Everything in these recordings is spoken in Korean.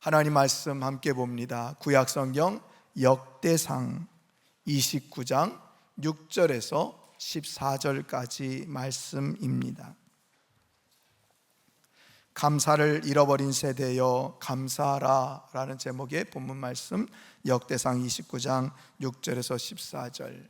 하나님 말씀 함께 봅니다. 구약성경 역대상 29장 6절에서 14절까지 말씀입니다. 감사를 잃어버린 세대여 감사하라 라는 제목의 본문 말씀, 역대상 29장 6절에서 14절.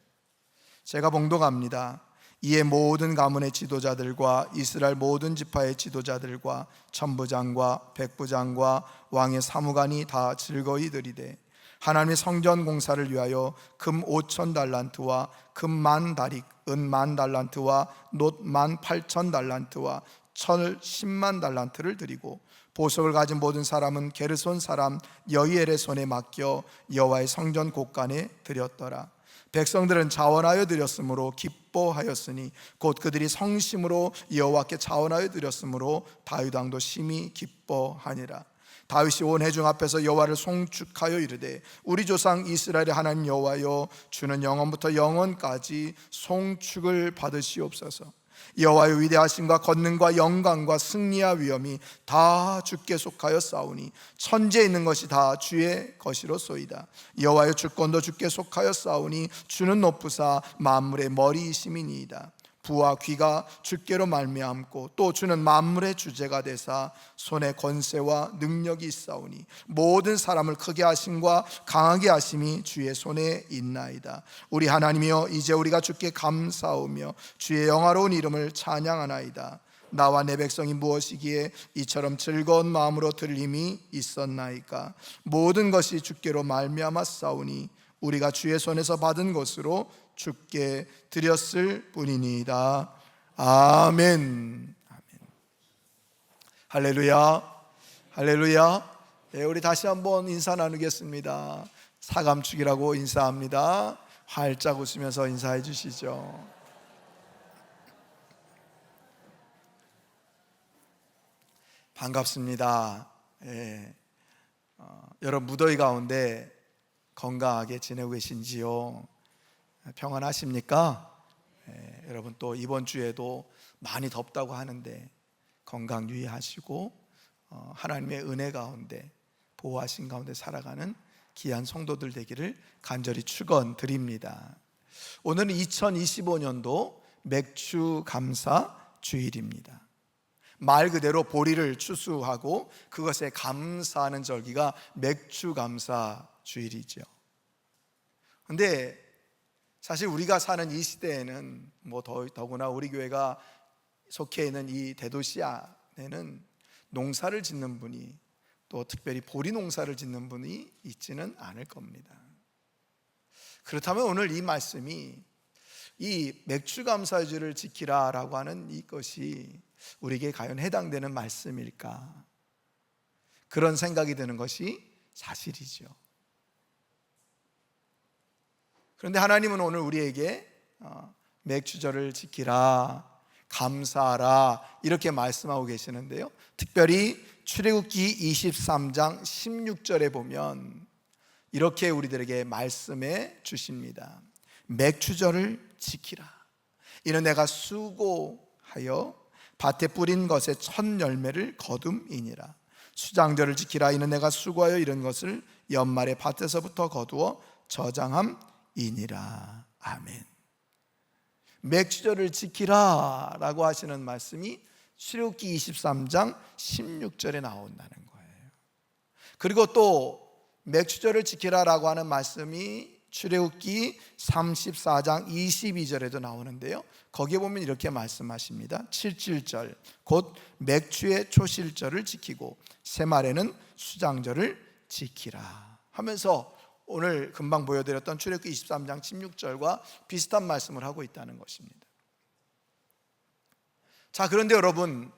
제가 봉독합니다. 이에 모든 가문의 지도자들과 이스라엘 모든 지파의 지도자들과 천부장과 백부장과 왕의 사무관이 다 즐거이 들이되 하나님의 성전 공사를 위하여 금 5천 달란트와 금 10,000다릭, 은 10,000달란트와 놋 18,000달란트와 철 10만 달란트를 드리고 보석을 가진 모든 사람은 게르손 사람 여이엘의 손에 맡겨 여호와의 성전 곳간에 드렸더라. 백성들은 자원하여 드렸으므로 기뻐하였으니 곧 그들이 성심으로 여호와께 자원하여 드렸으므로 다윗 왕도 심히 기뻐하니라. 다윗이 온 회중 앞에서 여호와를 송축하여 이르되 우리 조상 이스라엘의 하나님 여호와여, 주는 영원부터 영원까지 송축을 받으시옵소서. 여호와의 위대하심과 권능과 영광과 승리와 위엄이 다 주께 속하여 싸우니 천지에 있는 것이 다 주의 것이로소이다. 여호와의 주권도 주께 속하여 싸우니 주는 높으사 만물의 머리이심이니이다. 부와 귀가 주께로 말미암고 또 주는 만물의 주제가 되사 손에 권세와 능력이 있사오니 모든 사람을 크게 하심과 강하게 하심이 주의 손에 있나이다. 우리 하나님이여, 이제 우리가 주께 감사하며 주의 영화로운 이름을 찬양하나이다. 나와 내 백성이 무엇이기에 이처럼 즐거운 마음으로 들 힘이 있었나이까. 모든 것이 주께로 말미암아 싸우니 우리가 주의 손에서 받은 것으로 주께 드렸을 뿐이니이다. 아멘. 아멘. 할렐루야. 할렐루야. 네, 우리 다시 한번 인사 나누겠습니다. 사감축이라고 인사합니다. 활짝 웃으면서 인사해 주시죠. 반갑습니다. 네. 여러분 무더위 가운데 건강하게 지내고 계신지요? 평안하십니까? 여러분 또 이번 주에도 많이 덥다고 하는데 건강 유의하시고 하나님의 은혜 가운데 보호하신 가운데 살아가는 귀한 성도들 되기를 간절히 축원드립니다. 오늘은 2025년도 맥주 감사 주일입니다. 말 그대로 보리를 추수하고 그것에 감사하는 절기가 맥주 감사 주일이죠. 근데 사실 우리가 사는 이 시대에는 더구나 우리 교회가 속해 있는 이 대도시 안에는 농사를 짓는 분이, 또 특별히 보리 농사를 짓는 분이 있지는 않을 겁니다. 그렇다면 오늘 이 말씀이 이 맥주감사주를 지키라 라고 하는 이것이 우리에게 과연 해당되는 말씀일까? 그런 생각이 드는 것이 사실이죠. 그런데 하나님은 오늘 우리에게 맥주절을 지키라, 감사하라 이렇게 말씀하고 계시는데요, 특별히 출애굽기 23장 16절에 보면 이렇게 우리들에게 말씀해 주십니다. 맥주절을 지키라. 이는 내가 수고하여 밭에 뿌린 것의 첫 열매를 거둠이니라. 수장절을 지키라. 이는 내가 수고하여 이런 것을 연말에 밭에서부터 거두어 저장함이니라. 아멘. 맥주절을 지키라 라고 하시는 말씀이 출애굽기 23장 16절에 나온다는 거예요. 그리고 또 맥주절을 지키라 라고 하는 말씀이 출애굽기 34장 22절에도 나오는데요, 거기에 보면 이렇게 말씀하십니다. 77절 곧 맥주의 초실절을 지키고 새말에는 수장절을 지키라 하면서 오늘 금방 보여드렸던 출애굽기 23장 16절과 비슷한 말씀을 하고 있다는 것입니다. 자, 그런데 여러분,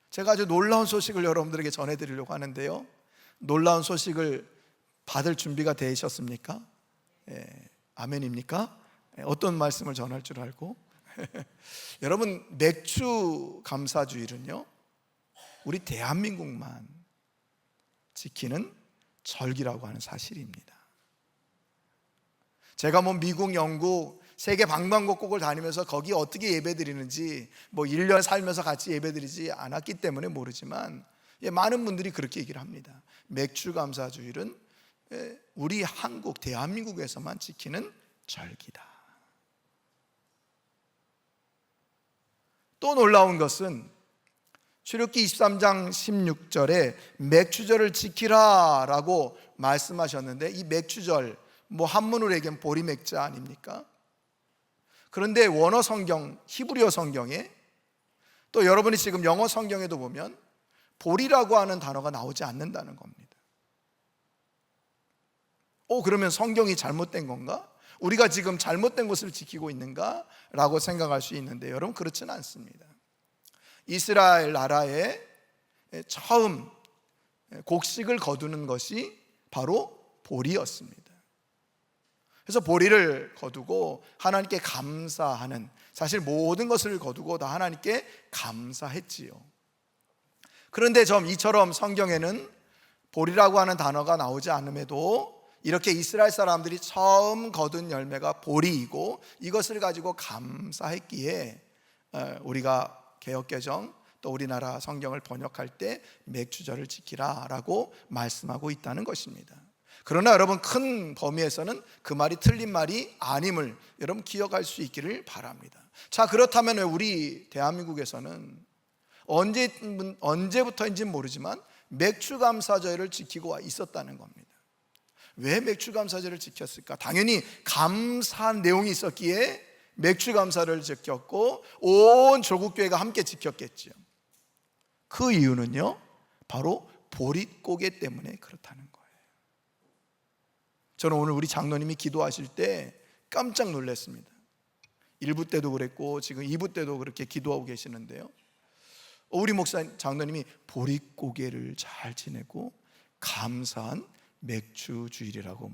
제가 아주 놀라운 소식을 여러분들에게 전해드리려고 하는데요, 놀라운 소식을 받을 준비가 되셨습니까? 아멘입니까? 어떤 말씀을 전할 줄 알고? 여러분, 맥주 감사주일은요, 우리 대한민국만 지키는 절기라고 하는 사실입니다. 제가 미국, 영국, 세계 방방곡곡을 다니면서 거기 어떻게 예배드리는지 1년 살면서 같이 예배드리지 않았기 때문에 모르지만 많은 분들이 그렇게 얘기를 합니다. 맥주 감사 주일은 우리 한국, 대한민국에서만 지키는 절기다. 또 놀라운 것은 출애굽기 23장 16절에 맥추절을 지키라 라고 말씀하셨는데, 이 맥추절 한문으로 얘기하면 보리맥자 아닙니까? 그런데 원어 성경, 히브리어 성경에, 또 여러분이 지금 영어 성경에도 보면 보리라고 하는 단어가 나오지 않는다는 겁니다. 그러면 성경이 잘못된 건가? 우리가 지금 잘못된 것을 지키고 있는가? 라고 생각할 수 있는데, 여러분 그렇지는 않습니다. 이스라엘 나라에 처음 곡식을 거두는 것이 바로 보리였습니다. 그래서 보리를 거두고 하나님께 감사하는, 사실 모든 것을 거두고 다 하나님께 감사했지요. 그런데 이처럼 성경에는 보리라고 하는 단어가 나오지 않음에도 이렇게 이스라엘 사람들이 처음 거둔 열매가 보리이고 이것을 가지고 감사했기에 우리가 개역개정 또 우리나라 성경을 번역할 때 맥추절을 지키라 라고 말씀하고 있다는 것입니다. 그러나 여러분, 큰 범위에서는 그 말이 틀린 말이 아님을 여러분 기억할 수 있기를 바랍니다. 자, 그렇다면 왜 우리 대한민국에서는 언제부터인지는 모르지만 맥추감사절을 지키고 있었다는 겁니다. 왜 맥추감사절을 지켰을까? 당연히 감사한 내용이 있었기에 맥추감사를 지켰고 온 조국교회가 함께 지켰겠죠. 그 이유는요, 바로 보릿고개 때문에 그렇다는 거예요. 저는 오늘 우리 장로님이 기도하실 때 깜짝 놀랐습니다. 1부 때도 그랬고 지금 2부 때도 그렇게 기도하고 계시는데요, 우리 장로님이 보릿고개를 잘 지내고 감사한 맥추주일이라고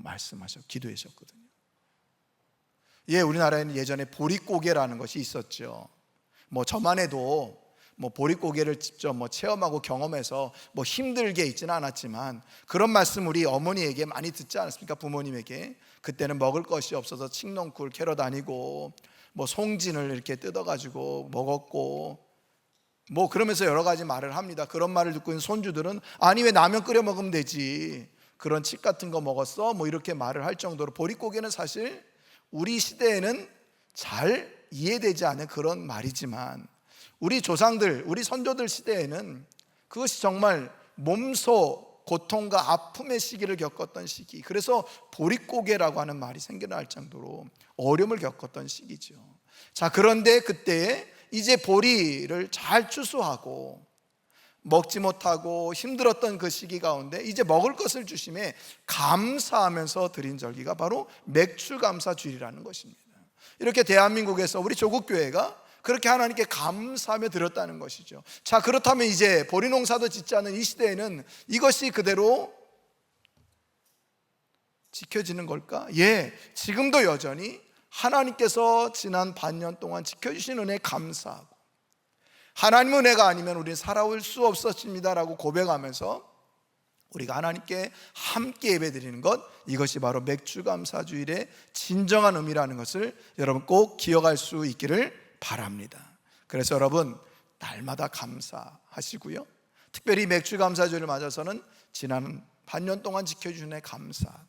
기도하셨거든요. 우리나라에는 예전에 보릿고개라는 것이 있었죠. 저만 해도 보릿고개를 직접 체험하고 경험해서 힘들게 있지는 않았지만, 그런 말씀 우리 어머니에게 많이 듣지 않았습니까? 부모님에게. 그때는 먹을 것이 없어서 칡농쿨 캐러 다니고 송진을 이렇게 뜯어가지고 먹었고 그러면서 여러 가지 말을 합니다. 그런 말을 듣고 있는 손주들은 아니 왜 라면 끓여 먹으면 되지, 그런 칡 같은 거 먹었어? 이렇게 말을 할 정도로 보릿고개는 사실 우리 시대에는 잘 이해되지 않은 그런 말이지만, 우리 조상들, 우리 선조들 시대에는 그것이 정말 몸소 고통과 아픔의 시기를 겪었던 시기, 그래서 보릿고개라고 하는 말이 생겨날 정도로 어려움을 겪었던 시기죠. 자, 그런데 그때에 이제 보리를 잘 추수하고 먹지 못하고 힘들었던 그 시기 가운데 이제 먹을 것을 주심에 감사하면서 드린 절기가 바로 맥추감사주일이라는 것입니다. 이렇게 대한민국에서 우리 조국교회가 그렇게 하나님께 감사하며 드렸다는 것이죠. 자, 그렇다면 이제 보리 농사도 짓지 않은 이 시대에는 이것이 그대로 지켜지는 걸까? 지금도 여전히 하나님께서 지난 반년 동안 지켜주신 은혜에 감사하고, 하나님 은혜가 아니면 우리는 살아올 수 없었습니다라고 고백하면서 우리가 하나님께 함께 예배드리는 것, 이것이 바로 맥추감사주일의 진정한 의미라는 것을 여러분 꼭 기억할 수 있기를 바랍니다. 그래서 여러분 날마다 감사하시고요, 특별히 맥추감사주일을 맞아서는 지난 반년 동안 지켜주신 은혜에 감사하고,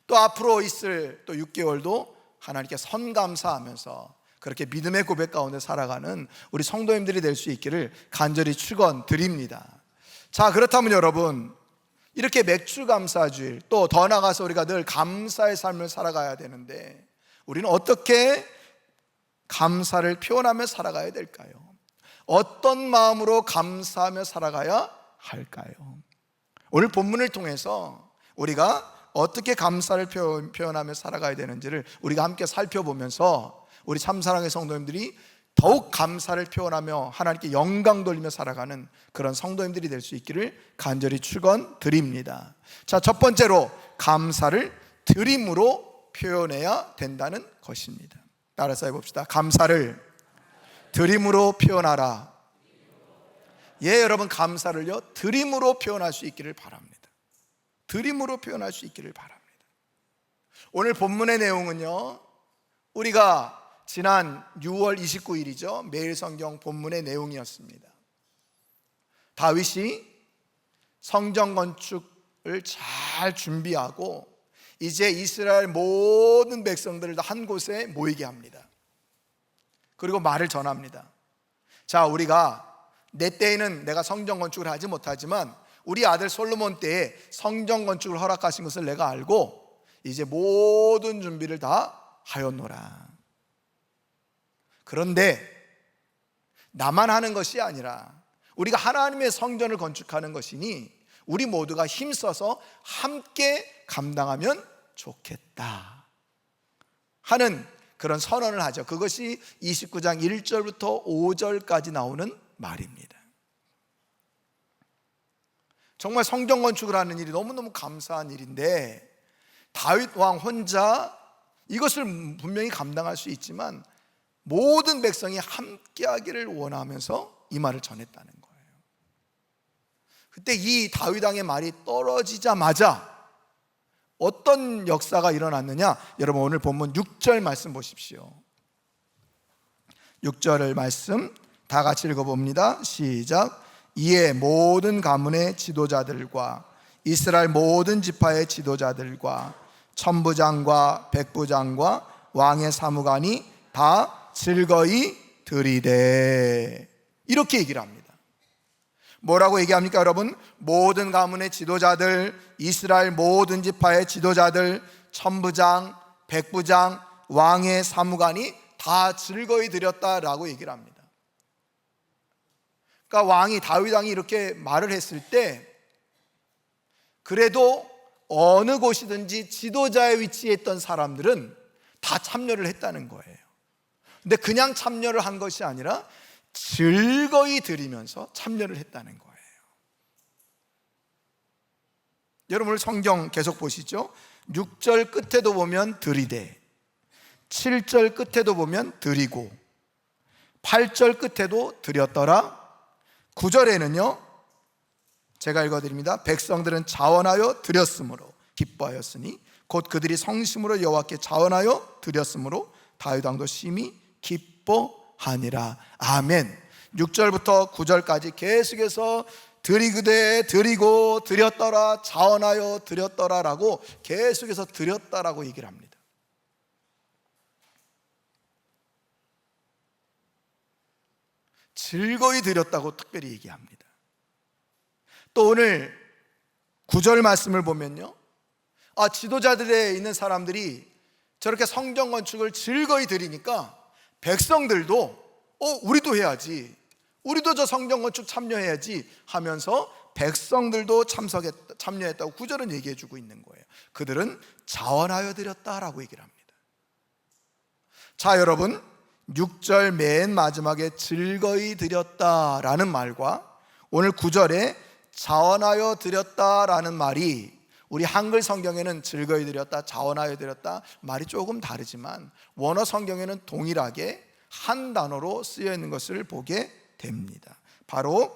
또 앞으로 있을 또 6개월도 하나님께 선감사하면서 그렇게 믿음의 고백 가운데 살아가는 우리 성도님들이 될 수 있기를 간절히 축원드립니다. 자, 그렇다면 여러분, 이렇게 맥추감사주일, 또 더 나아가서 우리가 늘 감사의 삶을 살아가야 되는데 우리는 어떻게 감사를 표현하며 살아가야 될까요? 어떤 마음으로 감사하며 살아가야 할까요? 오늘 본문을 통해서 우리가 어떻게 감사를 표현하며 살아가야 되는지를 우리가 함께 살펴보면서 우리 참사랑의 성도님들이 더욱 감사를 표현하며 하나님께 영광 돌리며 살아가는 그런 성도님들이 될 수 있기를 간절히 축원드립니다. 자, 첫 번째로 감사를 드림으로 표현해야 된다는 것입니다. 따라서 해봅시다. 감사를 드림으로 표현하라. 여러분, 감사를요 드림으로 표현할 수 있기를 바랍니다. 드림으로 표현할 수 있기를 바랍니다. 오늘 본문의 내용은요, 우리가 지난 6월 29일이죠 매일 성경 본문의 내용이었습니다. 다윗이 성전 건축을 잘 준비하고 이제 이스라엘 모든 백성들을 다 한 곳에 모이게 합니다. 그리고 말을 전합니다. 자, 우리가 내 때에는 내가 성전 건축을 하지 못하지만 우리 아들 솔로몬 때에 성전 건축을 허락하신 것을 내가 알고 이제 모든 준비를 다 하였노라. 그런데 나만 하는 것이 아니라 우리가 하나님의 성전을 건축하는 것이니 우리 모두가 힘써서 함께 감당하면 좋겠다 하는 그런 선언을 하죠. 그것이 29장 1절부터 5절까지 나오는 말입니다. 정말 성전 건축을 하는 일이 너무너무 감사한 일인데 다윗 왕 혼자 이것을 분명히 감당할 수 있지만 모든 백성이 함께 하기를 원하면서 이 말을 전했다는 거예요. 그때 이 다윗 왕의 말이 떨어지자마자 어떤 역사가 일어났느냐? 여러분 오늘 본문 6절 말씀 보십시오. 6절을 말씀 다 같이 읽어봅니다. 시작. 이에 모든 가문의 지도자들과 이스라엘 모든 지파의 지도자들과 천부장과 백부장과 왕의 사무관이 다 즐거이 들이되 이렇게 얘기를 합니다. 뭐라고 얘기합니까 여러분? 모든 가문의 지도자들, 이스라엘 모든 지파의 지도자들, 천부장, 백부장, 왕의 사무관이 다 즐거이 드렸다라고 얘기를 합니다. 그러니까 왕이 다윗 왕이 이렇게 말을 했을 때 그래도 어느 곳이든지 지도자의 위치에 있던 사람들은 다 참여를 했다는 거예요. 근데 그냥 참여를 한 것이 아니라 즐거이 드리면서 참여를 했다는 거예요. 여러분 성경 계속 보시죠. 6절 끝에도 보면 드리되, 7절 끝에도 보면 드리고, 8절 끝에도 드렸더라. 9절에는요 제가 읽어드립니다. 백성들은 자원하여 드렸으므로 기뻐하였으니 곧 그들이 성심으로 여호와께 자원하여 드렸으므로 다윗 왕도 심히 기뻐하니라. 아멘. 6절부터 9절까지 계속해서 드리그되 드리고 드렸더라, 자원하여 드렸더라라고 계속해서 드렸다라고 얘기를 합니다. 즐거이 드렸다고 특별히 얘기합니다. 또 오늘 9절 말씀을 보면요, 지도자들에 있는 사람들이 저렇게 성전 건축을 즐거이 드리니까 백성들도 우리도 해야지, 우리도 저 성전 건축 참여해야지 하면서 백성들도 참여했다고 9절은 얘기해 주고 있는 거예요. 그들은 자원하여 드렸다라고 얘기를 합니다. 자 여러분, 6절 맨 마지막에 즐거이 드렸다라는 말과 오늘 9절에 자원하여 드렸다라는 말이 우리 한글 성경에는 즐거이 드렸다, 자원하여 드렸다 말이 조금 다르지만 원어 성경에는 동일하게 한 단어로 쓰여 있는 것을 보게 됩니다. 바로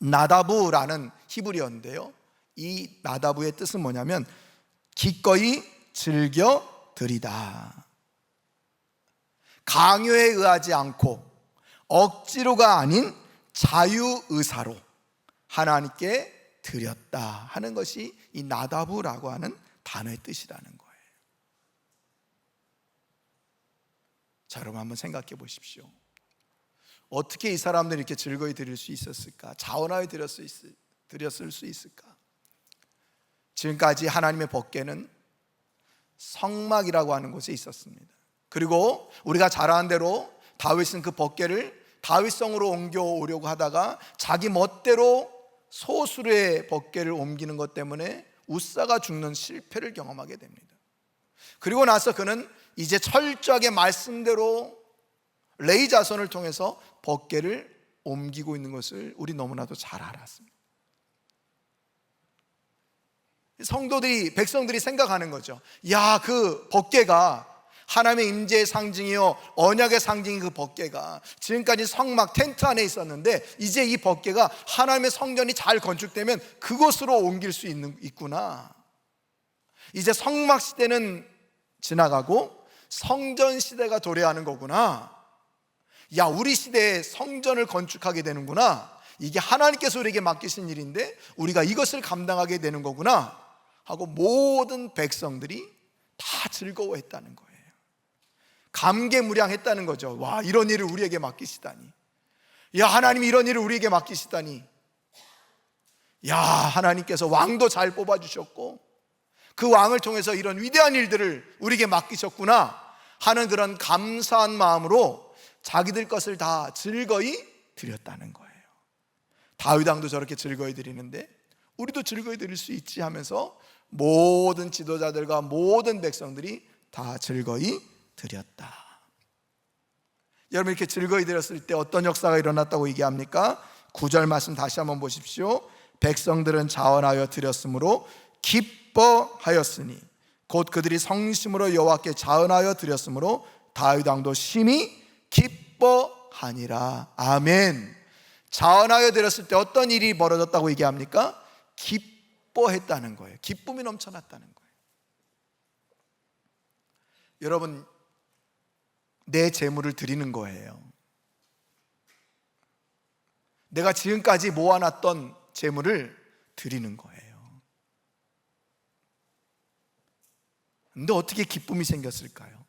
나다부라는 히브리어인데요, 이 나다부의 뜻은 뭐냐면 기꺼이 즐겨 드리다, 강요에 의하지 않고 억지로가 아닌 자유의사로 하나님께 드렸다 하는 것이 이 나다부라고 하는 단어의 뜻이라는 거예요. 자 여러분 한번 생각해 보십시오. 어떻게 이 사람들이 이렇게 즐거이 드릴 수 있었을까? 자원하여 드렸을 수 있을까? 지금까지 하나님의 법궤는 성막이라고 하는 곳에 있었습니다. 그리고 우리가 잘 아는 대로 다윗은 그 법궤를 다윗성으로 옮겨오려고 하다가 자기 멋대로 소수의 법궤를 옮기는 것 때문에 우사가 죽는 실패를 경험하게 됩니다. 그리고 나서 그는 이제 철저하게 말씀대로 레위 자손을 통해서 법궤를 옮기고 있는 것을 우리 너무나도 잘 알았습니다. 성도들이, 백성들이 생각하는 거죠. 야, 그 법궤가 하나님의 임재의 상징이요 언약의 상징인 그 법궤가 지금까지 성막 텐트 안에 있었는데 이제 이 법궤가 하나님의 성전이 잘 건축되면 그곳으로 옮길 수 있구나. 이제 성막 시대는 지나가고 성전 시대가 도래하는 거구나. 야, 우리 시대에 성전을 건축하게 되는구나. 이게 하나님께서 우리에게 맡기신 일인데 우리가 이것을 감당하게 되는 거구나 하고 모든 백성들이 다 즐거워했다는 거예요. 감개무량했다는 거죠. 와, 이런 일을 우리에게 맡기시다니. 야, 하나님이 이런 일을 우리에게 맡기시다니. 야, 하나님께서 왕도 잘 뽑아주셨고 그 왕을 통해서 이런 위대한 일들을 우리에게 맡기셨구나 하는 그런 감사한 마음으로 자기들 것을 다 즐거이 드렸다는 거예요. 다윗 왕도 저렇게 즐거이 드리는데 우리도 즐거이 드릴 수 있지 하면서 모든 지도자들과 모든 백성들이 다 즐거이 드렸다. 여러분, 이렇게 즐거이 드렸을 때 어떤 역사가 일어났다고 얘기합니까? 9절 말씀 다시 한번 보십시오. 백성들은 자원하여 드렸으므로 기뻐하였으니 곧 그들이 성심으로 여호와께 자원하여 드렸으므로 다윗 왕도 심히 기뻐하니라. 아멘. 자원하여 드렸을 때 어떤 일이 벌어졌다고 얘기합니까? 기뻐했다는 거예요. 기쁨이 넘쳐났다는 거예요. 여러분, 내 재물을 드리는 거예요. 내가 지금까지 모아놨던 재물을 드리는 거예요. 근데 어떻게 기쁨이 생겼을까요?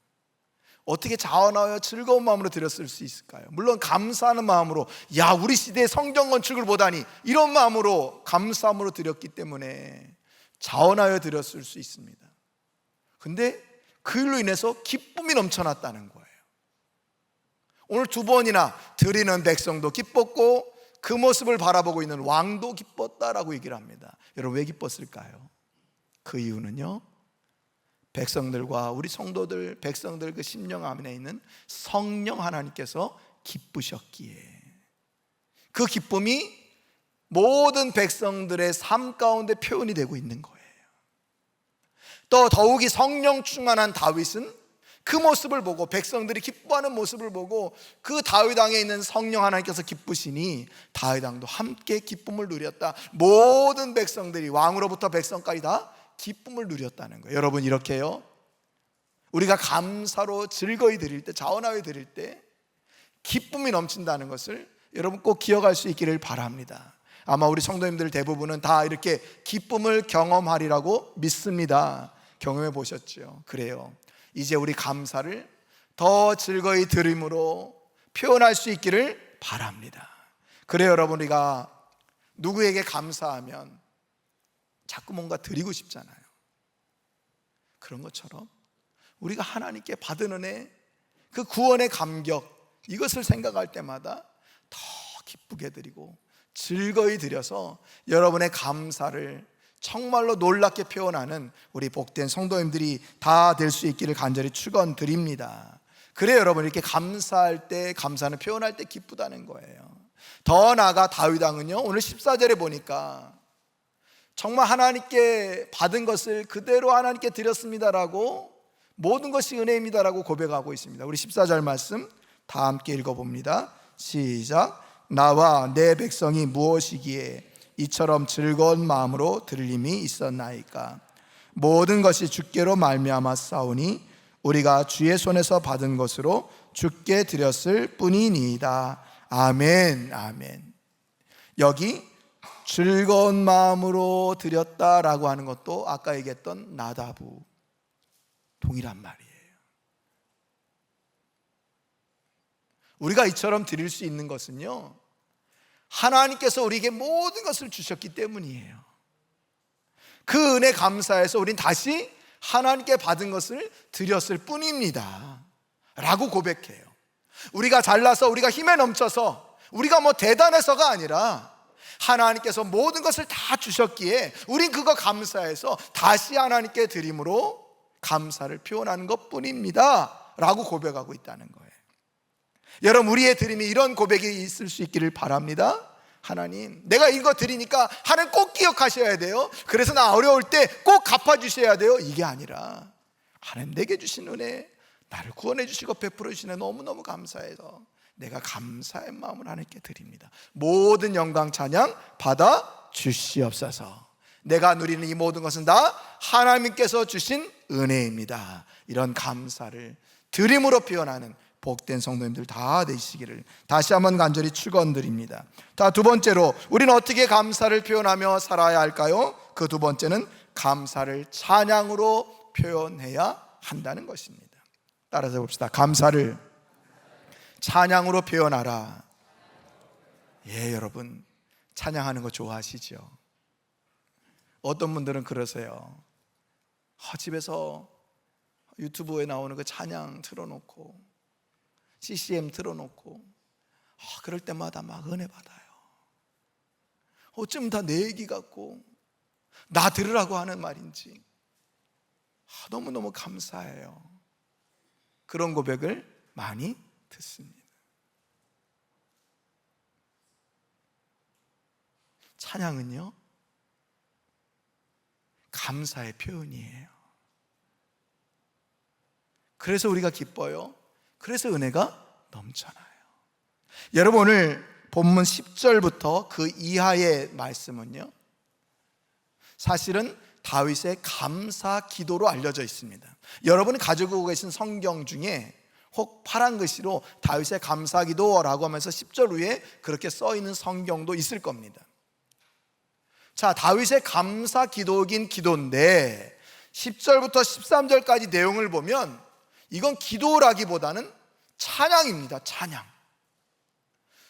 어떻게 자원하여 즐거운 마음으로 드렸을 수 있을까요? 물론 감사하는 마음으로, 야, 우리 시대에 성전 건축을 보다니, 이런 마음으로 감사함으로 드렸기 때문에 자원하여 드렸을 수 있습니다. 근데 그 일로 인해서 기쁨이 넘쳐났다는 거예요. 오늘 2번이나 드리는 백성도 기뻤고 그 모습을 바라보고 있는 왕도 기뻤다라고 얘기를 합니다. 여러분, 왜 기뻤을까요? 그 이유는요, 백성들과 우리 성도들, 백성들 그 심령 안에 있는 성령 하나님께서 기쁘셨기에, 그 기쁨이 모든 백성들의 삶 가운데 표현이 되고 있는 거예요. 또 더욱이 성령 충만한 다윗은 그 모습을 보고, 백성들이 기뻐하는 모습을 보고 그 다윗 왕에 있는 성령 하나님께서 기쁘시니 다윗 왕도 함께 기쁨을 누렸다. 모든 백성들이, 왕으로부터 백성까지 다 기쁨을 누렸다는 거예요. 여러분, 이렇게요, 우리가 감사로 즐거이 드릴 때, 자원하여 드릴 때 기쁨이 넘친다는 것을 여러분 꼭 기억할 수 있기를 바랍니다. 아마 우리 성도님들 대부분은 다 이렇게 기쁨을 경험하리라고 믿습니다. 경험해 보셨죠? 그래요. 이제 우리 감사를 더 즐거이 드림으로 표현할 수 있기를 바랍니다. 그래요, 여러분, 우리가 누구에게 감사하면 자꾸 뭔가 드리고 싶잖아요. 그런 것처럼 우리가 하나님께 받은 은혜, 그 구원의 감격, 이것을 생각할 때마다 더 기쁘게 드리고 즐거이 드려서 여러분의 감사를 정말로 놀랍게 표현하는 우리 복된 성도님들이 다 될 수 있기를 간절히 축원드립니다. 그래요, 여러분, 이렇게 감사할 때, 감사는 표현할 때 기쁘다는 거예요. 더 나아가 다윗 왕은요, 오늘 14절에 보니까 정말 하나님께 받은 것을 그대로 하나님께 드렸습니다라고, 모든 것이 은혜입니다라고 고백하고 있습니다. 우리 14절 말씀 다 함께 읽어봅니다. 시작. 나와 내 백성이 무엇이기에 이처럼 즐거운 마음으로 들림이 있었나이까. 모든 것이 주께로 말미암아 싸우니 우리가 주의 손에서 받은 것으로 주께 드렸을 뿐이니이다. 아멘. 아멘. 여기 즐거운 마음으로 드렸다라고 하는 것도 아까 얘기했던 나다부 동일한 말이에요. 우리가 이처럼 드릴 수 있는 것은요, 하나님께서 우리에게 모든 것을 주셨기 때문이에요. 그 은혜 감사해서 우린 다시 하나님께 받은 것을 드렸을 뿐입니다 라고 고백해요. 우리가 잘나서, 우리가 힘에 넘쳐서, 우리가 뭐 대단해서가 아니라 하나님께서 모든 것을 다 주셨기에 우린 그거 감사해서 다시 하나님께 드림으로 감사를 표현하는 것 뿐입니다 라고 고백하고 있다는 거예요. 여러분, 우리의 드림이 이런 고백이 있을 수 있기를 바랍니다. 하나님, 내가 이거 드리니까 하나님 꼭 기억하셔야 돼요. 그래서 나 어려울 때 꼭 갚아주셔야 돼요. 이게 아니라 하나님, 내게 주신 은혜, 나를 구원해 주시고 베풀어 주시네, 너무너무 감사해서 내가 감사의 마음을 하나님께 드립니다. 모든 영광 찬양 받아 주시옵소서. 내가 누리는 이 모든 것은 다 하나님께서 주신 은혜입니다. 이런 감사를 드림으로 표현하는 복된 성도님들 다 되시기를 다시 한번 간절히 축원드립니다. 자, 두 번째로 우리는 어떻게 감사를 표현하며 살아야 할까요? 그 두 번째는 감사를 찬양으로 표현해야 한다는 것입니다. 따라서 봅시다. 감사를 찬양으로 표현하라. 예, 여러분 찬양하는 거 좋아하시죠? 어떤 분들은 그러세요. 집에서 유튜브에 나오는 그 찬양 틀어놓고 CCM 틀어놓고 그럴 때마다 막 은혜 받아요. 어쩜 다 내 얘기 같고 나 들으라고 하는 말인지 너무너무 감사해요. 그런 고백을 많이 듣습니다. 찬양은요, 감사의 표현이에요. 그래서 우리가 기뻐요. 그래서 은혜가 넘쳐나요. 여러분, 오늘 본문 10절부터 그 이하의 말씀은요, 사실은 다윗의 감사 기도로 알려져 있습니다. 여러분이 가지고 계신 성경 중에 혹 파란 글씨로 다윗의 감사 기도라고 하면서 10절 위에 그렇게 써 있는 성경도 있을 겁니다. 자, 다윗의 감사 기도긴 기도인데 10절부터 13절까지 내용을 보면 이건 기도라기보다는 찬양입니다. 찬양.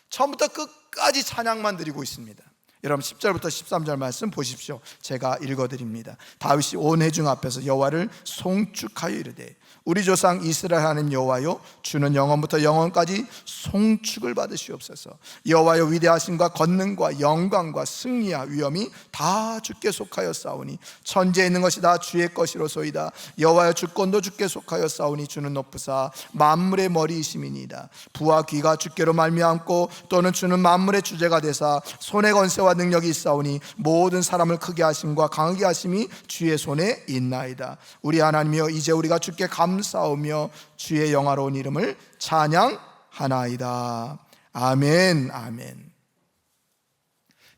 처음부터 끝까지 찬양만 드리고 있습니다. 여러분 10절부터 13절 말씀 보십시오. 제가 읽어드립니다. 다윗이 온 회중 앞에서 여호와를 송축하여 이르되 우리 조상 이스라엘 하나님 여호와여, 주는 영원부터 영원까지 송축을 받으시옵소서. 여호와여, 위대하심과 권능과 영광과 승리와 위엄이 다 주께 속하여 싸우니 천지에 있는 것이 다 주의 것이로소이다. 여호와여, 주권도 주께 속하여 싸우니 주는 높으사 만물의 머리이심이니이다. 부와 귀가 주께로 말미암고 또는 주는 만물의 주제가 되사 손의 권세와 능력이 있사오니 모든 사람을 크게 하심과 강하게 하심이 주의 손에 있나이다. 우리 하나님이여, 이제 우리가 주께 감사하며 주의 영화로운 이름을 찬양하나이다. 아멘, 아멘.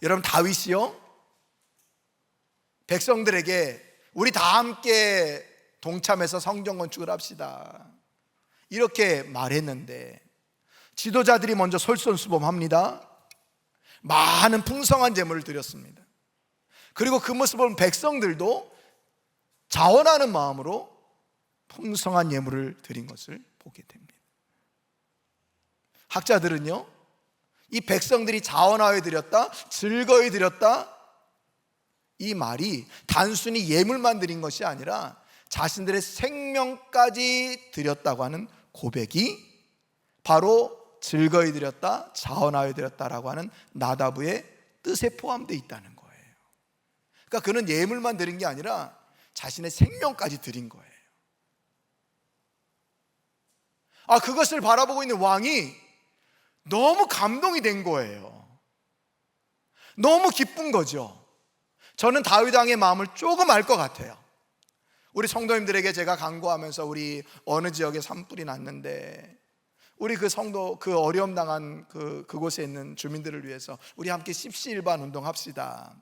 여러분, 다윗이요, 백성들에게 우리 다 함께 동참해서 성전 건축을 합시다 이렇게 말했는데 지도자들이 먼저 솔선수범합니다. 많은 풍성한 제물을 드렸습니다. 그리고 그 모습을 본 백성들도 자원하는 마음으로 풍성한 예물을 드린 것을 보게 됩니다. 학자들은요, 이 백성들이 자원하여 드렸다, 즐거이 드렸다, 이 말이 단순히 예물만 드린 것이 아니라 자신들의 생명까지 드렸다고 하는 고백이 바로 즐거이 드렸다, 자원하여 드렸다라고 하는 나다브의 뜻에 포함되어 있다는 거예요. 그러니까 그는 예물만 드린 게 아니라 자신의 생명까지 드린 거예요. 그것을 바라보고 있는 왕이 너무 감동이 된 거예요. 너무 기쁜 거죠. 저는 다윗 왕의 마음을 조금 알 것 같아요. 우리 성도님들에게 제가 간구하면서 우리 어느 지역에 산불이 났는데 우리 그 성도, 그 어려움 당한 그곳에 있는 주민들을 위해서 우리 함께 십시일반 운동합시다.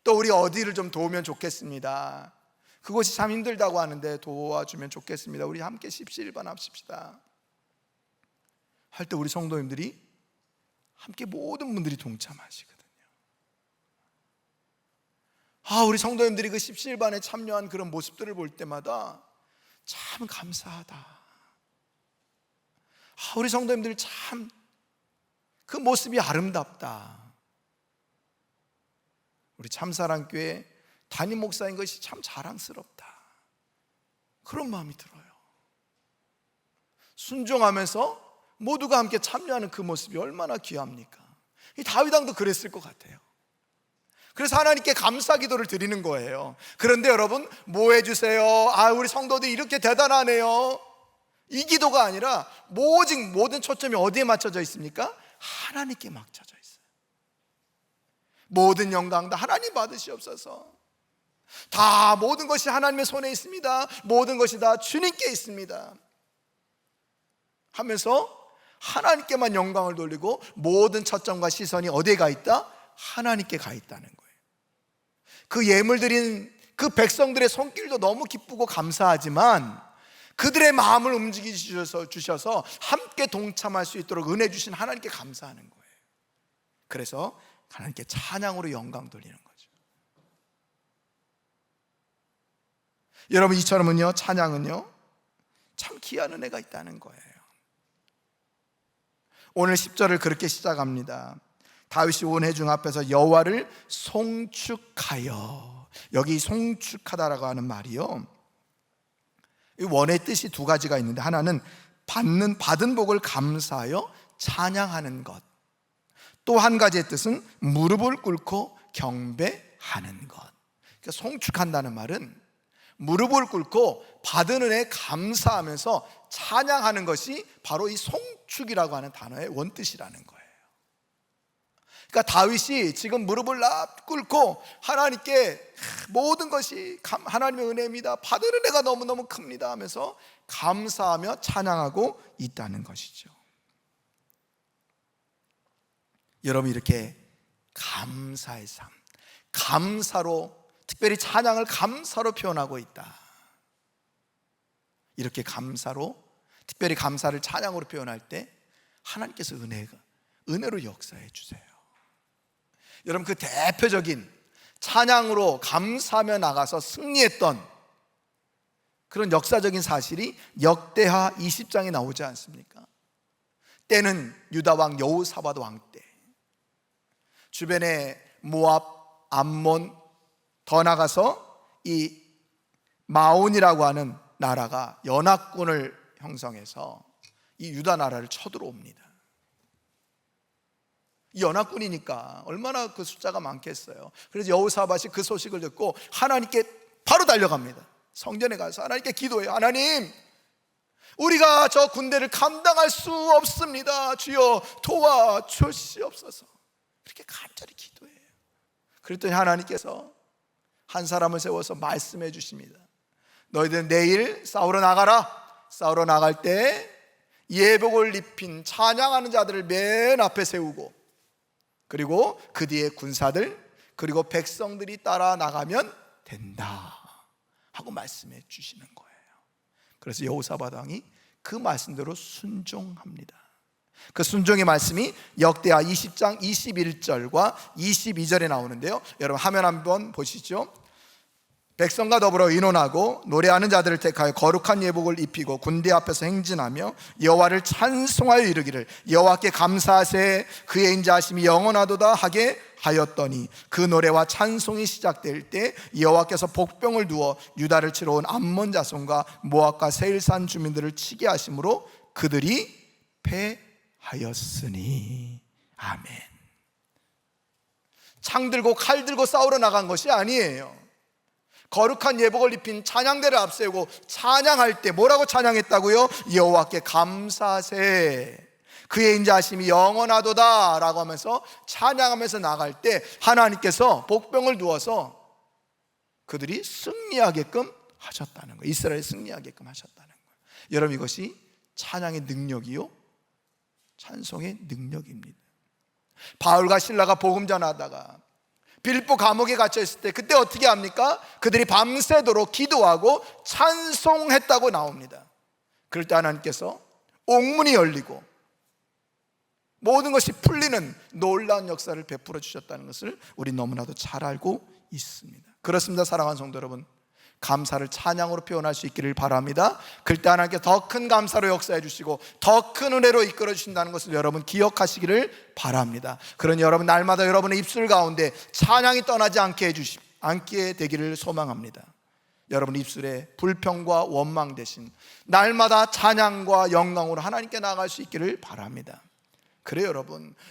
또 우리 어디를 좀 도우면 좋겠습니다. 그곳이 참 힘들다고 하는데 도와주면 좋겠습니다. 우리 함께 십시일반 합시다 할 때 우리 성도님들이 함께 모든 분들이 동참하시거든요. 우리 성도님들이 그 십시일반에 참여한 그런 모습들을 볼 때마다 참 감사하다. 우리 성도님들 참 그 모습이 아름답다. 우리 참사랑교회 담임 목사인 것이 참 자랑스럽다. 그런 마음이 들어요. 순종하면서 모두가 함께 참여하는 그 모습이 얼마나 귀합니까? 이 다윗 왕도 그랬을 것 같아요. 그래서 하나님께 감사 기도를 드리는 거예요. 그런데 여러분, 뭐 해주세요? 우리 성도들이 이렇게 대단하네요. 이 기도가 아니라 오직 모든 초점이 어디에 맞춰져 있습니까? 하나님께 맞춰져 있어요. 모든 영광 다 하나님 받으시옵소서. 다 모든 것이 하나님의 손에 있습니다. 모든 것이 다 주님께 있습니다 하면서 하나님께만 영광을 돌리고 모든 초점과 시선이 어디에 가 있다? 하나님께 가 있다는 거예요. 그 예물 드린 그 백성들의 손길도 너무 기쁘고 감사하지만 그들의 마음을 주셔서 함께 동참할 수 있도록 은혜 주신 하나님께 감사하는 거예요. 그래서 하나님께 찬양으로 영광 돌리는 거죠. 여러분, 이처럼은요, 찬양은요 참 귀한 은혜가 있다는 거예요. 오늘 10절을 그렇게 시작합니다. 다윗이 온 회중 앞에서 여호와를 송축하여. 여기 송축하다라고 하는 말이요, 이 원의 뜻이 두 가지가 있는데, 하나는 받은 복을 감사하여 찬양하는 것, 또 한 가지의 뜻은 무릎을 꿇고 경배하는 것. 그러니까 송축한다는 말은 무릎을 꿇고 받은 은혜에 감사하면서 찬양하는 것이 바로 이 송축이라고 하는 단어의 원뜻이라는 거예요. 그러니까 다윗이 지금 무릎을 꿇고 하나님께 모든 것이 하나님의 은혜입니다, 받은 은혜가 너무너무 큽니다 하면서 감사하며 찬양하고 있다는 것이죠. 여러분, 이렇게 감사의 삶, 감사로, 특별히 찬양을 감사로 표현하고 있다. 이렇게 감사로, 특별히 감사를 찬양으로 표현할 때 하나님께서 은혜로 역사해 주세요. 여러분, 그 대표적인 찬양으로 감사하며 나가서 승리했던 그런 역사적인 사실이 역대하 20장에 나오지 않습니까? 때는 유다 왕 여호사밧 왕 때, 주변에 모압, 암몬, 더 나가서 이 마온이라고 하는 나라가 연합군을 형성해서 이 유다 나라를 쳐들어옵니다. 이 연합군이니까 얼마나 그 숫자가 많겠어요. 그래서 여호사밧이 그 소식을 듣고 하나님께 바로 달려갑니다. 성전에 가서 하나님께 기도해요. 하나님, 우리가 저 군대를 감당할 수 없습니다. 주여 도와주시옵소서. 그렇게 간절히 기도해요. 그랬더니 하나님께서 한 사람을 세워서 말씀해 주십니다. 너희들 내일 싸우러 나가라. 싸우러 나갈 때 예복을 입힌 찬양하는 자들을 맨 앞에 세우고, 그리고 그 뒤에 군사들, 그리고 백성들이 따라 나가면 된다 하고 말씀해 주시는 거예요. 그래서 여호사밧 왕이 그 말씀대로 순종합니다. 그 순종의 말씀이 역대하 20장 21절과 22절에 나오는데요, 여러분 화면 한번 보시죠. 백성과 더불어 의논하고 노래하는 자들을 택하여 거룩한 예복을 입히고 군대 앞에서 행진하며 여호와를 찬송하여 이르기를 여호와께 감사하세 그의 인자하심이 영원하도다 하게 하였더니, 그 노래와 찬송이 시작될 때 여호와께서 복병을 두어 유다를 치러 온 암몬 자손과 모압과 세일산 주민들을 치게 하심으로 그들이 패하였으니. 아멘. 창 들고 칼 들고 싸우러 나간 것이 아니에요. 거룩한 예복을 입힌 찬양대를 앞세우고 찬양할 때 뭐라고 찬양했다고요? 여호와께 감사하세 그의 인자하심이 영원하도다 라고 하면서 찬양하면서 나갈 때 하나님께서 복병을 두어서 그들이 승리하게끔 하셨다는 거예요. 이스라엘이 승리하게끔 하셨다는 거예요. 여러분, 이것이 찬양의 능력이요, 찬송의 능력입니다. 바울과 실라가 복음 전하다가 빌립보 감옥에 갇혀 있을 때 그때 어떻게 합니까? 그들이 밤새도록 기도하고 찬송했다고 나옵니다. 그럴 때 하나님께서 옥문이 열리고 모든 것이 풀리는 놀라운 역사를 베풀어 주셨다는 것을 우리 너무나도 잘 알고 있습니다. 그렇습니다. 사랑하는 성도 여러분, 감사를 찬양으로 표현할 수 있기를 바랍니다. 그때 하나님께 더 큰 감사로 역사해 주시고 더 큰 은혜로 이끌어 주신다는 것을 여러분 기억하시기를 바랍니다. 그러니 여러분, 날마다 여러분의 입술 가운데 찬양이 떠나지 않게 되기를 소망합니다. 여러분 입술에 불평과 원망 대신 날마다 찬양과 영광으로 하나님께 나아갈 수 있기를 바랍니다. 그래요,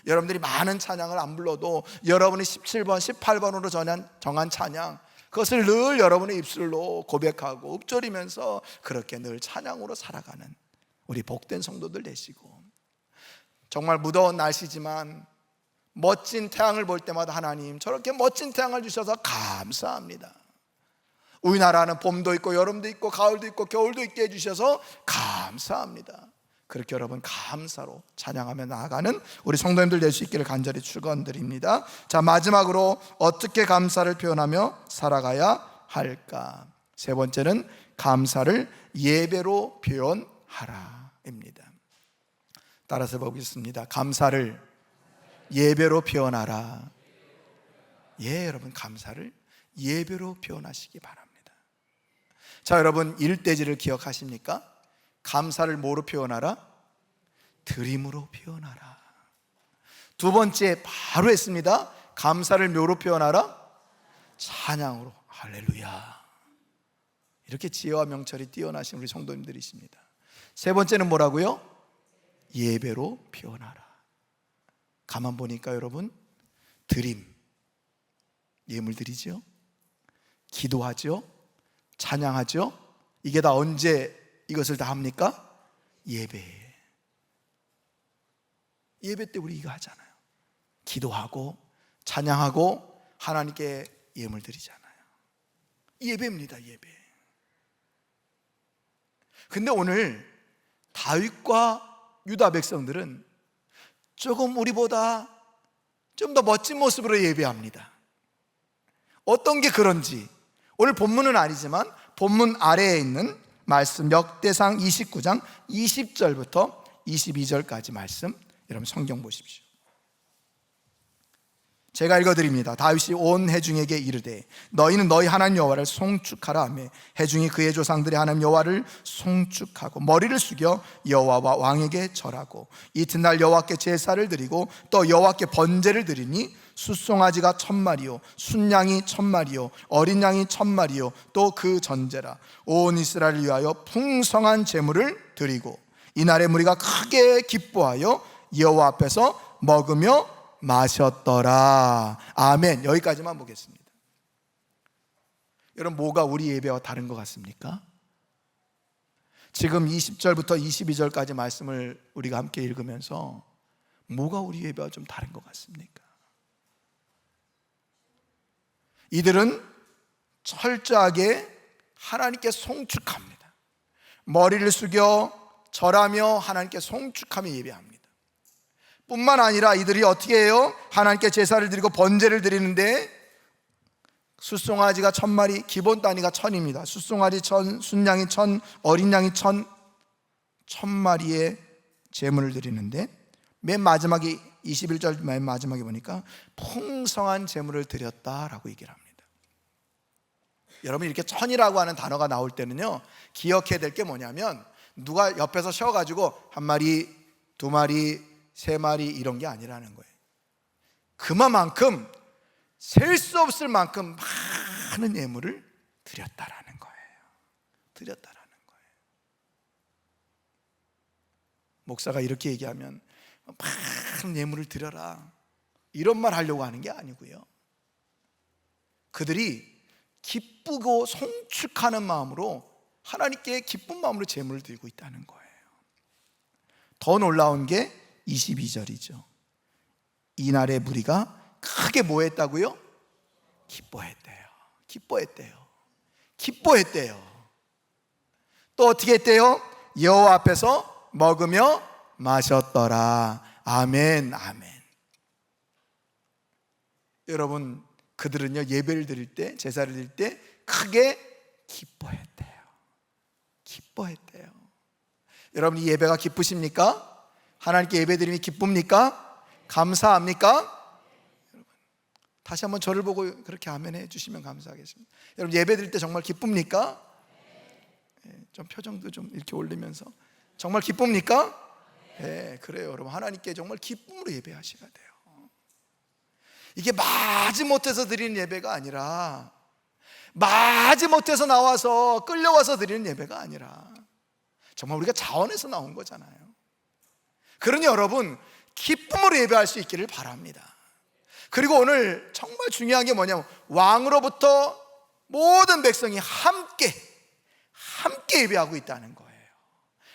여러분들이 많은 찬양을 안 불러도 여러분이 17번, 18번으로 정한 찬양, 그것을 늘 여러분의 입술로 고백하고 읊조리면서 그렇게 늘 찬양으로 살아가는 우리 복된 성도들 되시고, 정말 무더운 날씨지만 멋진 태양을 볼 때마다 하나님 저렇게 멋진 태양을 주셔서 감사합니다. 우리나라는 봄도 있고 여름도 있고 가을도 있고 겨울도 있게 해주셔서 감사합니다. 그렇게 여러분 감사로 찬양하며 나아가는 우리 성도님들 될 수 있기를 간절히 축원드립니다. 자, 마지막으로 어떻게 감사를 표현하며 살아가야 할까? 세 번째는 감사를 예배로 표현하라입니다. 따라서 보겠습니다. 감사를 예배로 표현하라. 예, 여러분, 감사를 예배로 표현하시기 바랍니다. 자, 여러분, 일대지를 기억하십니까? 감사를 뭐로 표현하라? 드림으로 표현하라. 두 번째 바로 했습니다. 감사를 뭐로 표현하라? 찬양으로. 할렐루야. 이렇게 지혜와 명철이 뛰어나신 우리 성도님들이십니다. 세 번째는 뭐라고요? 예배로 표현하라. 가만 보니까 여러분, 드림, 예물 드리죠, 기도하죠, 찬양하죠. 이게 다 언제 이것을 다 합니까? 예배. 예배 때 우리 이거 하잖아요. 기도하고 찬양하고 하나님께 예물 드리잖아요. 예배입니다, 예배. 근데 오늘 다윗과 유다 백성들은 조금 우리보다 좀 더 멋진 모습으로 예배합니다. 어떤 게 그런지 오늘 본문은 아니지만 본문 아래에 있는 말씀, 역대상 29장 20절부터 22절까지 말씀, 여러분 성경 보십시오. 제가 읽어드립니다. 다윗이 온 회중에게 이르되 너희는 너희 하나님 여호와를 송축하라 하며 회중이 그의 조상들의 하나님 여호와를 송축하고 머리를 숙여 여호와와 왕에게 절하고 이튿날 여호와께 제사를 드리고 또 여호와께 번제를 드리니 숫송아지가 1000마리요 순양이 1000마리요 어린 양이 1000마리요 또 그 전제라. 온 이스라엘을 위하여 풍성한 제물을 드리고 이날에 무리가 크게 기뻐하여 여호와 앞에서 먹으며 마셨더라. 아멘. 여기까지만 보겠습니다. 여러분, 뭐가 우리 예배와 다른 것 같습니까? 지금 20절부터 22절까지 말씀을 우리가 함께 읽으면서 뭐가 우리 예배와 좀 다른 것 같습니까? 이들은 철저하게 하나님께 송축합니다. 머리를 숙여 절하며 하나님께 송축하며 예배합니다. 뿐만 아니라 이들이 어떻게 해요? 하나님께 제사를 드리고 번제를 드리는데 숫송아지가 1000마리, 기본 단위가 1000입니다. 숫송아지 1000, 순양이 1000, 어린 양이 1000마리의 제물을 드리는데 맨 마지막에 21절 맨 마지막에 보니까 풍성한 제물을 드렸다라고 얘기를 합니다. 여러분, 이렇게 1000이라고 하는 단어가 나올 때는요, 기억해야 될 게 뭐냐면 누가 옆에서 쉬어가지고 1마리, 2마리, 3마리 이런 게 아니라는 거예요. 그만큼 셀 수 없을 만큼 많은 예물을 드렸다라는 거예요. 드렸다라는 거예요. 목사가 이렇게 얘기하면 많은 예물을 드려라 이런 말 하려고 하는 게 아니고요. 그들이 기쁘고 송축하는 마음으로 하나님께 기쁜 마음으로 제물을 드리고 있다는 거예요. 더 놀라운 게 22절이죠. 이날의 무리가 크게 뭐 했다고요? 기뻐했대요. 기뻐했대요. 기뻐했대요. 또 어떻게 했대요? 여호와 앞에서 먹으며 마셨더라. 아멘, 아멘. 여러분, 그들은요 예배를 드릴 때, 제사를 드릴 때 크게 기뻐했대요. 기뻐했대요. 여러분, 이 예배가 기쁘십니까? 하나님께 예배드림이 기쁩니까? 감사합니까? 여러분, 다시 한번 저를 보고 그렇게 아멘 해주시면 감사하겠습니다. 여러분, 예배드릴 때 정말 기쁩니까? 좀 표정도 좀 이렇게 올리면서 정말 기쁩니까? 네, 그래요. 여러분, 하나님께 정말 기쁨으로 예배하셔야 돼요. 이게 마지못해서 드리는 예배가 아니라, 마지못해서 나와서 끌려와서 드리는 예배가 아니라 정말 우리가 자원해서 나온 거잖아요. 그러니 여러분, 기쁨으로 예배할 수 있기를 바랍니다. 그리고 오늘 정말 중요한 게 뭐냐면 왕으로부터 모든 백성이 함께 예배하고 있다는 거예요.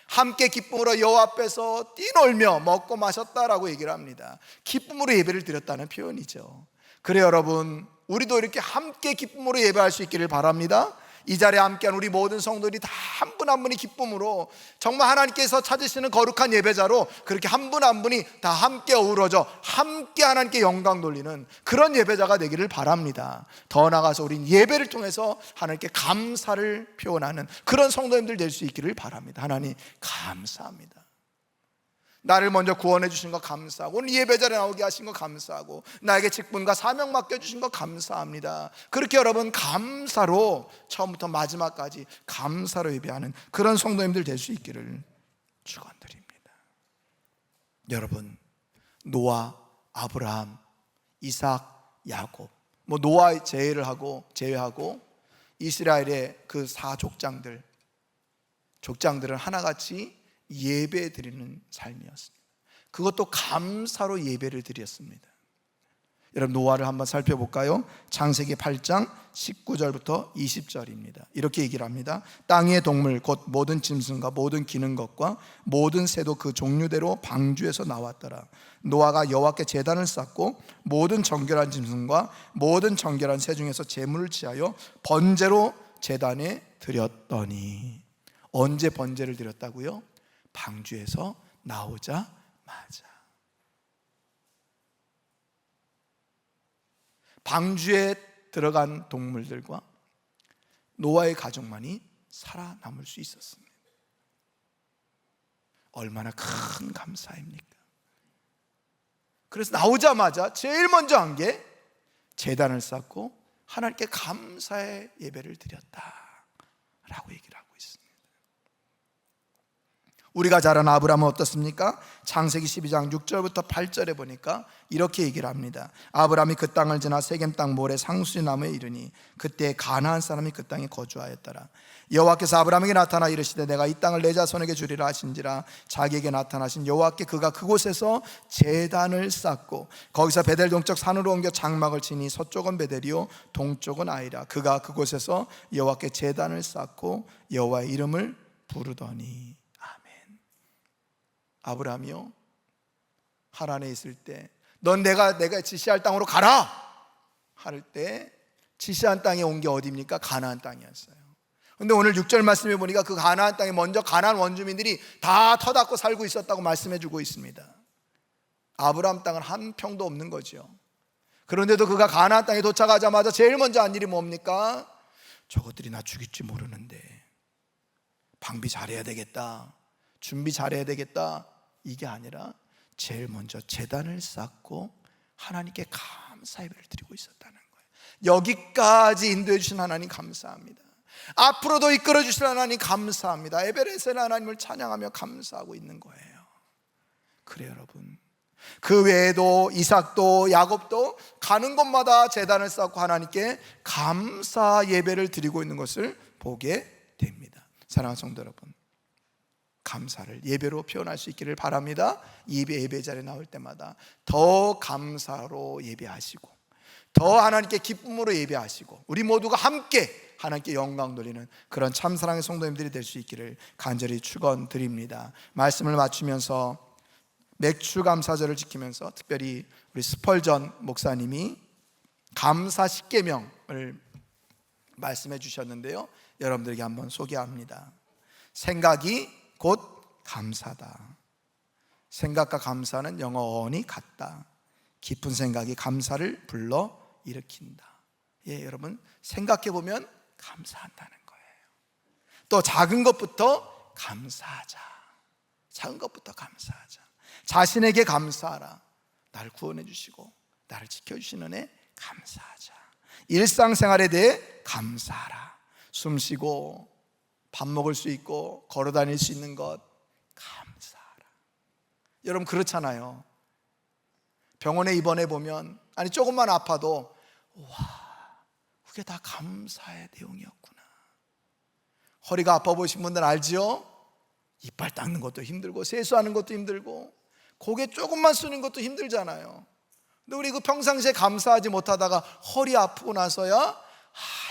함께 기쁨으로 여호와 앞에서 뛰놀며 먹고 마셨다라고 얘기를 합니다. 기쁨으로 예배를 드렸다는 표현이죠. 그래 여러분, 우리도 이렇게 함께 기쁨으로 예배할 수 있기를 바랍니다. 이 자리에 함께한 우리 모든 성도들이 다 한 분 한 분이 기쁨으로 정말 하나님께서 찾으시는 거룩한 예배자로 그렇게 한 분 한 분이 다 함께 어우러져 함께 하나님께 영광 돌리는 그런 예배자가 되기를 바랍니다. 더 나아가서 우린 예배를 통해서 하나님께 감사를 표현하는 그런 성도님들 될 수 있기를 바랍니다. 하나님 감사합니다. 나를 먼저 구원해 주신 거 감사하고 오늘 예배자리에 나오게 하신 거 감사하고 나에게 직분과 사명 맡겨주신 거 감사합니다. 그렇게 여러분 감사로 처음부터 마지막까지 감사로 예배하는 그런 성도님들 될 수 있기를 축원드립니다. 여러분, 노아, 아브라함, 이삭, 야곱, 노아 제외하고 이스라엘의 그 족장들은 하나같이 예배 드리는 삶이었습니다. 그것도 감사로 예배를 드렸습니다. 여러분, 노아를 한번 살펴볼까요? 창세기 8장 19절부터 20절입니다. 이렇게 얘기를 합니다. 땅의 동물 곧 모든 짐승과 모든 기는 것과 모든 새도 그 종류대로 방주에서 나왔더라. 노아가 여호와께 제단을 쌓고 모든 정결한 짐승과 모든 정결한 새 중에서 제물을 취하여 번제로 제단에 드렸더니. 언제 번제를 드렸다고요? 방주에서 나오자마자. 방주에 들어간 동물들과 노아의 가족만이 살아남을 수 있었습니다. 얼마나 큰 감사입니까? 그래서 나오자마자 제일 먼저 한 게 제단을 쌓고 하나님께 감사의 예배를 드렸다라고 얘기를 하고 있습니다. 우리가 잘 아는 아브라함은 어떻습니까? 창세기 12장 6절부터 8절에 보니까 이렇게 얘기를 합니다. 아브라함이 그 땅을 지나 세겜 땅 모래 상수리 나무에 이르니 그때 가나안 사람이 그 땅에 거주하였더라. 여호와께서 아브라함에게 나타나 이르시되 내가 이 땅을 내 자손에게 주리라 하신지라. 자기에게 나타나신 여호와께 그가 그곳에서 제단을 쌓고 거기서 베델 동쪽 산으로 옮겨 장막을 치니 서쪽은 베델이요 동쪽은 아이라. 그가 그곳에서 여호와께 제단을 쌓고 여호와의 이름을 부르더니. 아브라함이요, 하란에 있을 때 넌 내가 지시할 땅으로 가라 할 때 지시한 땅에 온 게 어디입니까? 가나안 땅이었어요. 그런데 오늘 6절 말씀해 보니까 그 가나안 땅에 먼저 가나안 원주민들이 다 터닫고 살고 있었다고 말씀해 주고 있습니다. 아브라함 땅은 한 평도 없는 거죠. 그런데도 그가 가나안 땅에 도착하자마자 제일 먼저 한 일이 뭡니까? 저것들이 나 죽일지 모르는데 방비 잘해야 되겠다, 준비 잘해야 되겠다, 이게 아니라 제일 먼저 제단을 쌓고 하나님께 감사 예배를 드리고 있었다는 거예요. 여기까지 인도해 주신 하나님 감사합니다. 앞으로도 이끌어 주실 하나님 감사합니다. 에베레셀 하나님을 찬양하며 감사하고 있는 거예요. 그래요, 여러분. 그 외에도 이삭도 야곱도 가는 곳마다 제단을 쌓고 하나님께 감사 예배를 드리고 있는 것을 보게 됩니다. 사랑하는 성도 여러분, 감사를 예배로 표현할 수 있기를 바랍니다. 예배 자리에 나올 때마다 더 감사로 예배하시고 더 하나님께 기쁨으로 예배하시고 우리 모두가 함께 하나님께 영광 돌리는 그런 참사랑의 성도님들이 될 수 있기를 간절히 축원드립니다. 말씀을 마치면서 맥주 감사절을 지키면서 특별히 우리 스펄전 목사님이 감사 10계명을 말씀해 주셨는데요, 여러분들에게 한번 소개합니다. 생각이 곧 감사다. 생각과 감사는 영어 어원이 같다. 깊은 생각이 감사를 불러 일으킨다. 예, 여러분, 생각해 보면 감사한다는 거예요. 또 작은 것부터 감사하자. 작은 것부터 감사하자. 자신에게 감사하라. 나를 구원해 주시고 나를 지켜주시는 애 감사하자. 일상생활에 대해 감사하라. 숨 쉬고 밥 먹을 수 있고 걸어 다닐 수 있는 것 감사하라. 여러분, 그렇잖아요. 병원에 입원해 보면 조금만 아파도 와, 그게 다 감사의 내용이었구나. 허리가 아파 보신 분들 알지요? 이빨 닦는 것도 힘들고 세수하는 것도 힘들고 고개 조금만 숙이는 것도 힘들잖아요. 근데 우리 그 평상시에 감사하지 못하다가 허리 아프고 나서야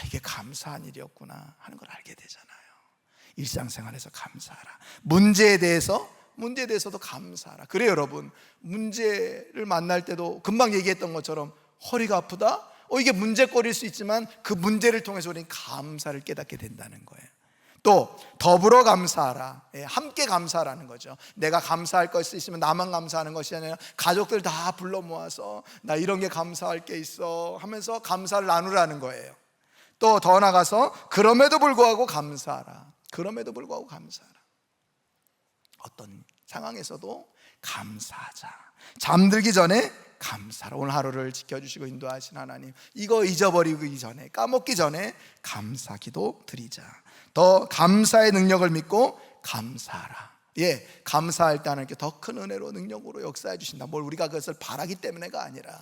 이게 감사한 일이었구나 하는 걸 알게 되잖아요. 일상생활에서 감사하라. 문제에 대해서도 감사하라. 그래요, 여러분. 문제를 만날 때도 금방 얘기했던 것처럼 허리가 아프다? 이게 문제거리일 수 있지만 그 문제를 통해서 우리는 감사를 깨닫게 된다는 거예요. 또 더불어 감사하라. 함께 감사하라는 거죠. 내가 감사할 것이 있으면 나만 감사하는 것이 아니라 가족들 다 불러 모아서 나 이런 게 감사할 게 있어 하면서 감사를 나누라는 거예요. 또 더 나가서 그럼에도 불구하고 감사하라. 그럼에도 불구하고 감사하라. 어떤 상황에서도 감사하자. 잠들기 전에 감사로 오늘 하루를 지켜주시고 인도하신 하나님, 이거 잊어버리기 전에, 까먹기 전에 감사 기도 드리자. 더 감사의 능력을 믿고 감사하라. 감사할 때 하나님께 더 큰 은혜로 능력으로 역사해 주신다. 뭘 우리가 그것을 바라기 때문에가 아니라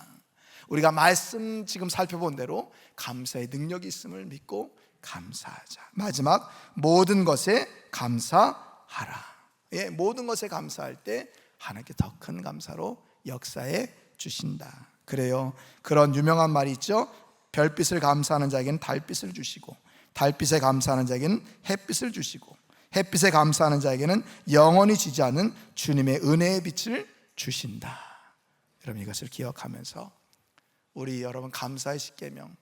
우리가 말씀 지금 살펴본 대로 감사의 능력이 있음을 믿고 감사하자. 마지막, 모든 것에 감사하라. 모든 것에 감사할 때 하나님께 더 큰 감사로 역사해 주신다. 그래요. 그런 유명한 말이 있죠. 별빛을 감사하는 자에게는 달빛을 주시고, 달빛에 감사하는 자에게는 햇빛을 주시고, 햇빛에 감사하는 자에게는 영원히 지지 않는 주님의 은혜의 빛을 주신다. 여러분, 이것을 기억하면서 우리 여러분 감사의 십계명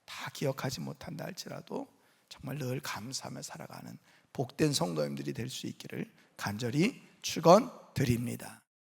다 기억하지 못한다 할지라도 정말 늘 감사하며 살아가는 복된 성도님들이 될 수 있기를 간절히 축원드립니다.